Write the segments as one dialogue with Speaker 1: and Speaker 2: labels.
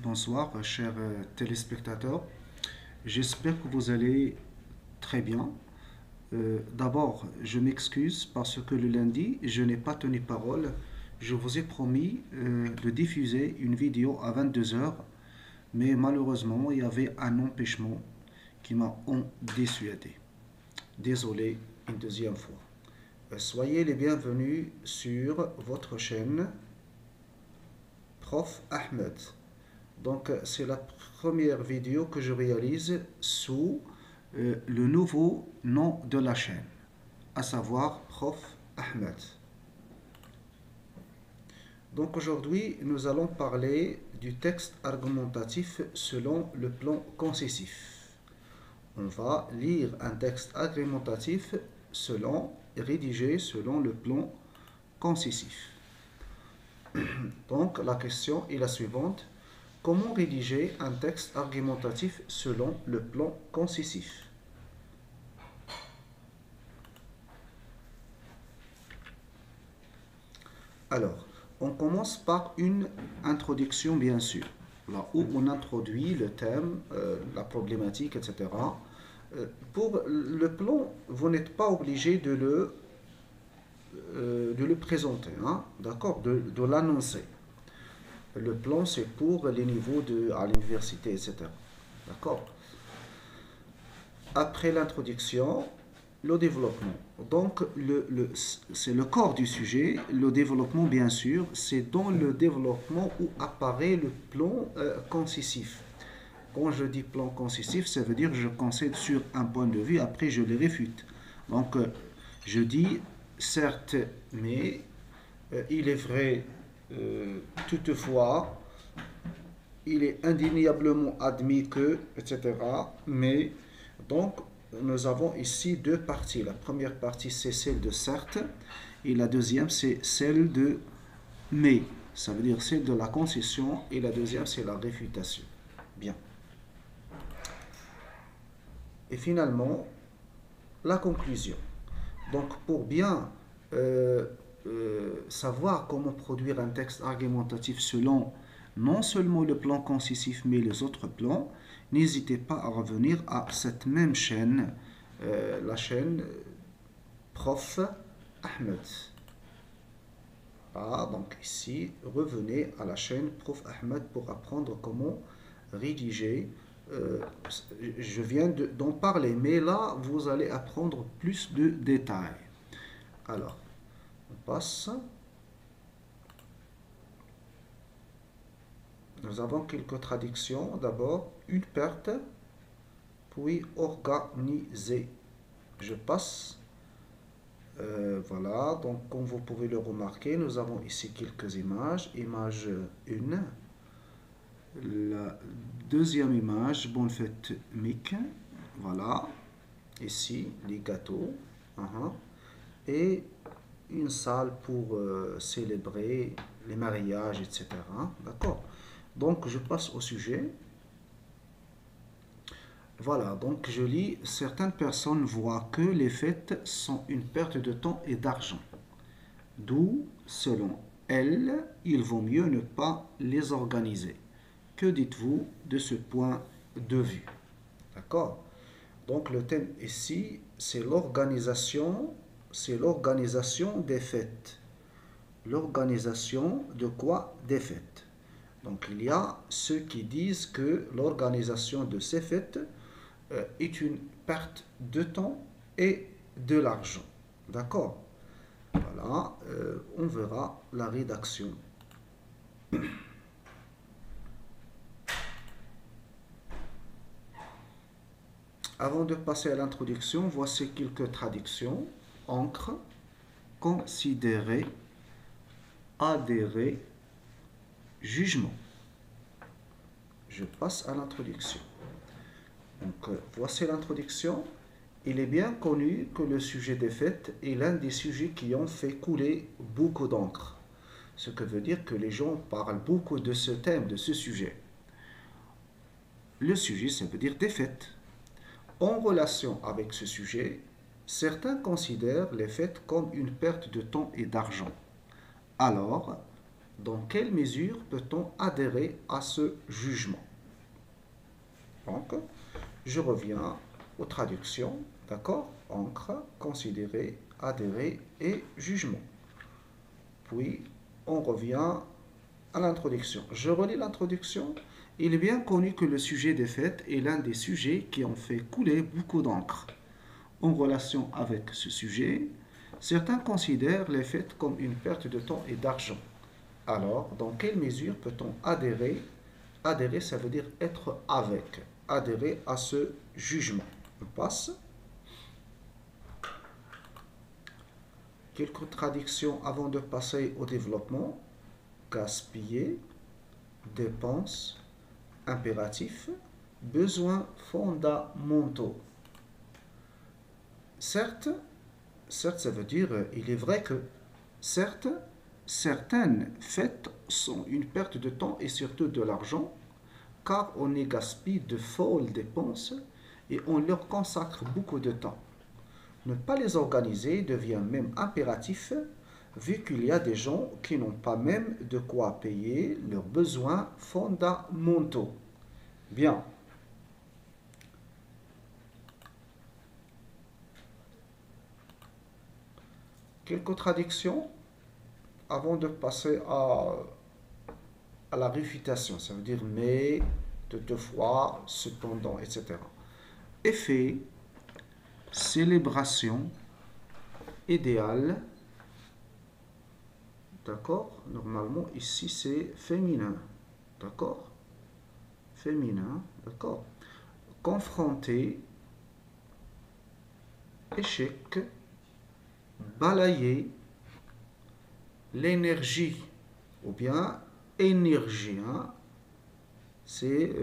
Speaker 1: Bonsoir, chers téléspectateurs. J'espère que vous allez très bien. D'abord, je m'excuse parce que le lundi, je n'ai pas tenu parole. Je vous ai promis de diffuser une vidéo à 22 heures, mais malheureusement, il y avait un empêchement qui m'a en dissuadé. Désolé une deuxième fois. Soyez les bienvenus sur votre chaîne Prof Ahmed. Donc, c'est la première vidéo que je réalise sous le nouveau nom de la chaîne, à savoir Prof Ahmed. Donc, aujourd'hui, nous allons parler du texte argumentatif selon le plan concessif. On va lire un texte argumentatif rédigé selon le plan concessif. Donc, la question est la suivante. Comment rédiger un texte argumentatif selon le plan concessif? Alors, on commence par une introduction, bien sûr, là où on introduit le thème, la problématique, etc. Pour le plan, vous n'êtes pas obligé de le présenter, hein, d'accord, de l'annoncer. Le plan, c'est pour les niveaux à l'université, etc. D'accord? Après l'introduction, le développement. Donc, c'est le corps du sujet. Le développement, bien sûr, c'est dans le développement où apparaît le plan concessif. Quand je dis plan concessif, ça veut dire que je concède sur un point de vue, après je le réfute. Donc, je dis, certes, mais il est vrai, toutefois, il est indéniablement admis que, etc. Mais, donc, nous avons ici deux parties. La première partie, c'est celle de certes, et la deuxième, c'est celle de mais. Ça veut dire celle de la concession, et la deuxième, c'est la réfutation. Bien. Et finalement, la conclusion. Donc, pour bien savoir comment produire un texte argumentatif selon non seulement le plan concessif, mais les autres plans, n'hésitez pas à revenir à cette même chaîne, la chaîne Prof Ahmed. Ah, donc ici, revenez à la chaîne Prof Ahmed pour apprendre comment rédiger. Je viens d'en parler, mais là, vous allez apprendre plus de détails. Alors, on passe. Nous avons quelques traductions. D'abord, une perte, puis organiser. Je passe. Voilà, donc comme vous pouvez le remarquer, nous avons ici quelques images. Image 1. La deuxième image, bonne fête Mick. Voilà. Ici, les gâteaux. Et une salle pour célébrer les mariages, etc. D'accord? Donc, je passe au sujet. Voilà, donc je lis, certaines personnes voient que les fêtes sont une perte de temps et d'argent. D'où, selon elles, il vaut mieux ne pas les organiser. Que dites-vous de ce point de vue? D'accord? Donc le thème ici, c'est l'organisation des fêtes. L'organisation de quoi? Des fêtes. Donc il y a ceux qui disent que l'organisation de ces fêtes est une perte de temps et de l'argent. D'accord? Voilà, on verra la rédaction. Avant de passer à l'introduction, voici quelques traductions. Encre, considérer, adhérer, jugement. Je passe à l'introduction. Donc, voici l'introduction. Il est bien connu que le sujet des fêtes est l'un des sujets qui ont fait couler beaucoup d'encre. Ce que veut dire que les gens parlent beaucoup de ce thème, de ce sujet. Le sujet, ça veut dire des fêtes. En relation avec ce sujet, certains considèrent les fêtes comme une perte de temps et d'argent. Alors, dans quelle mesure peut-on adhérer à ce jugement? Donc, je reviens aux traductions, d'accord? Encre, considérer, adhérer et jugement. Puis, on revient à l'introduction. Je relis l'introduction. Il est bien connu que le sujet des fêtes est l'un des sujets qui ont fait couler beaucoup d'encre. En relation avec ce sujet, certains considèrent les fêtes comme une perte de temps et d'argent. Alors, dans quelle mesure peut-on adhérer? Adhérer, ça veut dire être avec. Adhérer à ce jugement. On passe. Quelques traductions avant de passer au développement. Gaspiller, dépenses, impératifs, besoins fondamentaux. Certes, ça veut dire, il est vrai que certes, certaines fêtes sont une perte de temps et surtout de l'argent, car on y gaspille de folles dépenses et on leur consacre beaucoup de temps. Ne pas les organiser devient même impératif, vu qu'il y a des gens qui n'ont pas même de quoi payer leurs besoins fondamentaux. Bien. Quelques traductions avant de passer à la réfutation. Ça veut dire mais, toutefois, cependant, etc. Effet, célébration, idéal. D'accord? Normalement, ici, c'est féminin. D'accord? Féminin. D'accord? Confronter, échec, balayer, l'énergie, ou bien énergie, hein, c'est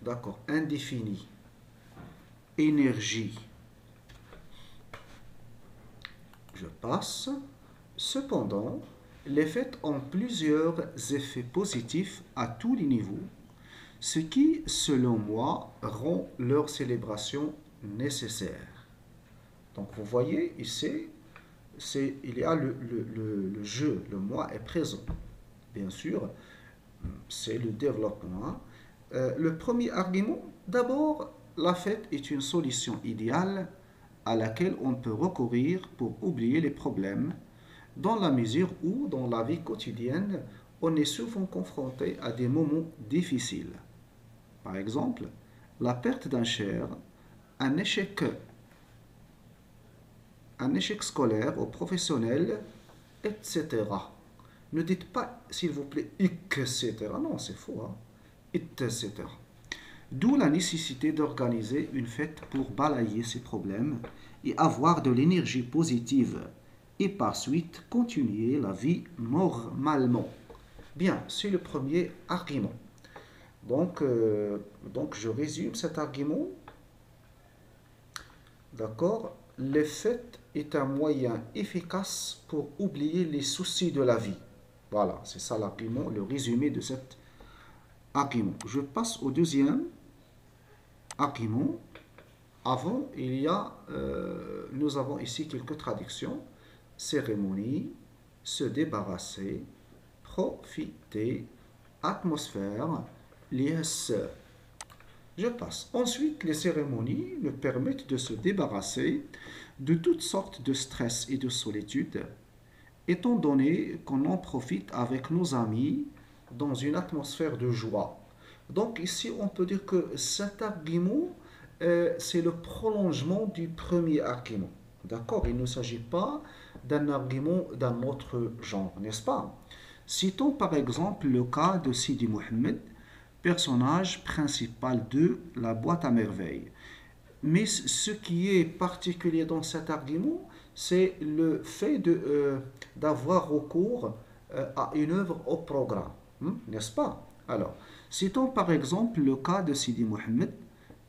Speaker 1: d'accord, indéfini, énergie. Je passe. Cependant, les fêtes ont plusieurs effets positifs à tous les niveaux, ce qui, selon moi, rend leur célébration nécessaire. Donc vous voyez ici, il y a le jeu, le moi est présent. Bien sûr, c'est le développement. Le premier argument, d'abord, la fête est une solution idéale à laquelle on peut recourir pour oublier les problèmes, dans la mesure où, dans la vie quotidienne, on est souvent confronté à des moments difficiles. Par exemple, la perte d'un cher, un échec scolaire ou professionnel, etc. Ne dites pas, s'il vous plaît, etc. Non, c'est faux, hein? Etc. D'où la nécessité d'organiser une fête pour balayer ces problèmes et avoir de l'énergie positive et par suite continuer la vie normalement. Bien, c'est le premier argument. Donc je résume cet argument. D'accord? Les fêtes est un moyen efficace pour oublier les soucis de la vie. Voilà, c'est ça l'argument, le résumé de cet argument. Je passe au deuxième argument. Avant, nous avons ici quelques traductions. Cérémonie, se débarrasser, profiter, atmosphère, liesse. Je passe. Ensuite, les cérémonies nous permettent de se débarrasser de toutes sortes de stress et de solitude, étant donné qu'on en profite avec nos amis dans une atmosphère de joie. Donc ici, on peut dire que cet argument, c'est le prolongement du premier argument. D'accord? Il ne s'agit pas d'un argument d'un autre genre, n'est-ce pas? Citons par exemple le cas de Sidi Mohammed, personnage principal de la boîte à merveilles. Mais ce qui est particulier dans cet argument, c'est le fait d'avoir recours à une œuvre au programme, n'est-ce pas? Alors, citons par exemple le cas de Sidi Mohammed,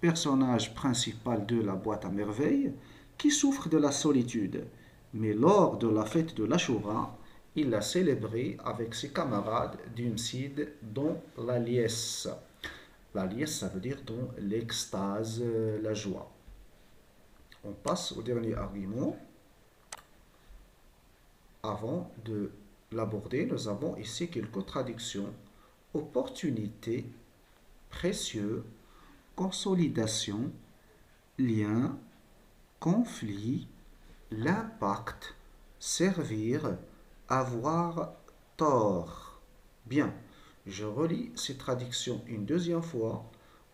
Speaker 1: personnage principal de la boîte à merveilles, qui souffre de la solitude. Mais lors de la fête de l'Ashura, il l'a célébré avec ses camarades d'une cide dans la liesse. La liesse, ça veut dire dans l'extase, la joie. On passe au dernier argument. avant de l'aborder, nous avons ici quelques traductions. Opportunité, précieux, consolidation, lien, conflit, l'impact, servir, avoir tort. Bien, je relis ces traductions une deuxième fois.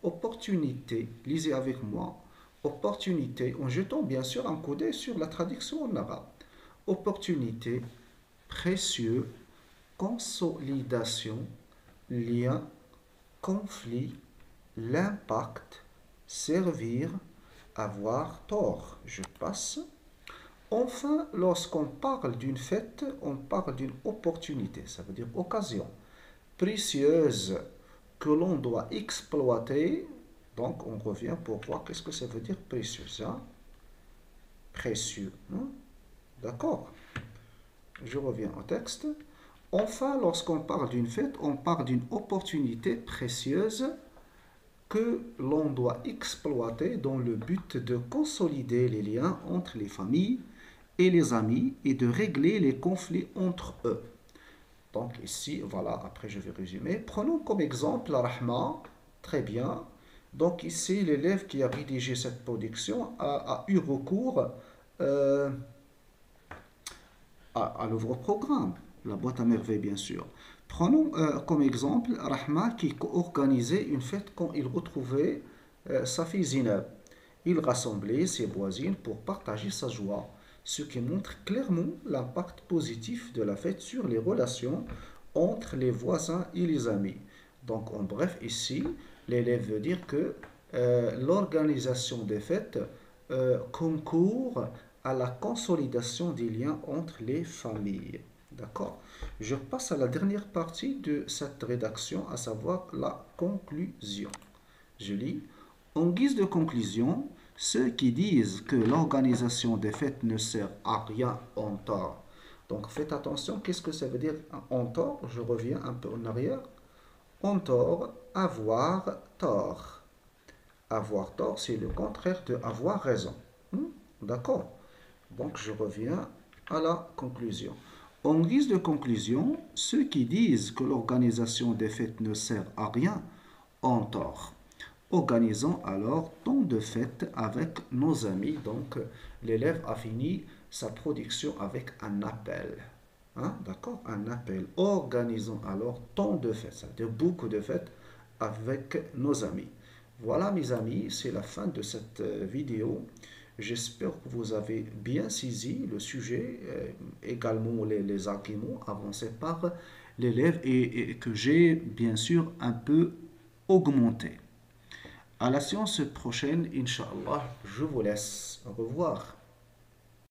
Speaker 1: Opportunité, lisez avec moi. Opportunité, en jetant bien sûr un coup d'œil sur la traduction en arabe. Opportunité, précieux, consolidation, lien, conflit, l'impact, servir, avoir tort. Je passe. Enfin, lorsqu'on parle d'une fête, on parle d'une opportunité, ça veut dire occasion, précieuse, que l'on doit exploiter. Donc, on revient pour voir qu'est-ce que ça veut dire précieuse. Hein? Précieux. Hein? D'accord. Je reviens au texte. Enfin, lorsqu'on parle d'une fête, on parle d'une opportunité précieuse que l'on doit exploiter dans le but de consolider les liens entre les familles et les amis et de régler les conflits entre eux. Donc ici, voilà, après je vais résumer. Prenons comme exemple la Rahma. Très bien. Donc ici, l'élève qui a rédigé cette production a eu recours euh, à l'ouvre-programme, la boîte à merveilles bien sûr. Prenons comme exemple Rahma qui organisait une fête quand il retrouvait sa fille Zinab. Il rassemblait ses voisines pour partager sa joie, ce qui montre clairement l'impact positif de la fête sur les relations entre les voisins et les amis. Donc en bref, ici, l'élève veut dire que l'organisation des fêtes concourt à la consolidation des liens entre les familles. D'accord? Je passe à la dernière partie de cette rédaction, à savoir la conclusion. Je lis. En guise de conclusion, ceux qui disent que l'organisation des fêtes ne sert à rien ont tort. Donc faites attention, qu'est-ce que ça veut dire en tort? Je reviens un peu en arrière. En tort, avoir tort. Avoir tort, c'est le contraire de avoir raison. D'accord? Donc je reviens à la conclusion. En guise de conclusion, ceux qui disent que l'organisation des fêtes ne sert à rien ont tort. Organisons alors tant de fêtes avec nos amis. Donc l'élève a fini sa production avec un appel. Hein? D'accord? Un appel. Organisons alors tant de fêtes, c'est-à-dire beaucoup de fêtes avec nos amis. Voilà mes amis, c'est la fin de cette vidéo. J'espère que vous avez bien saisi le sujet, également les arguments avancés par l'élève et que j'ai bien sûr un peu augmenté. À la séance prochaine, Inch'Allah, je vous laisse. Au revoir.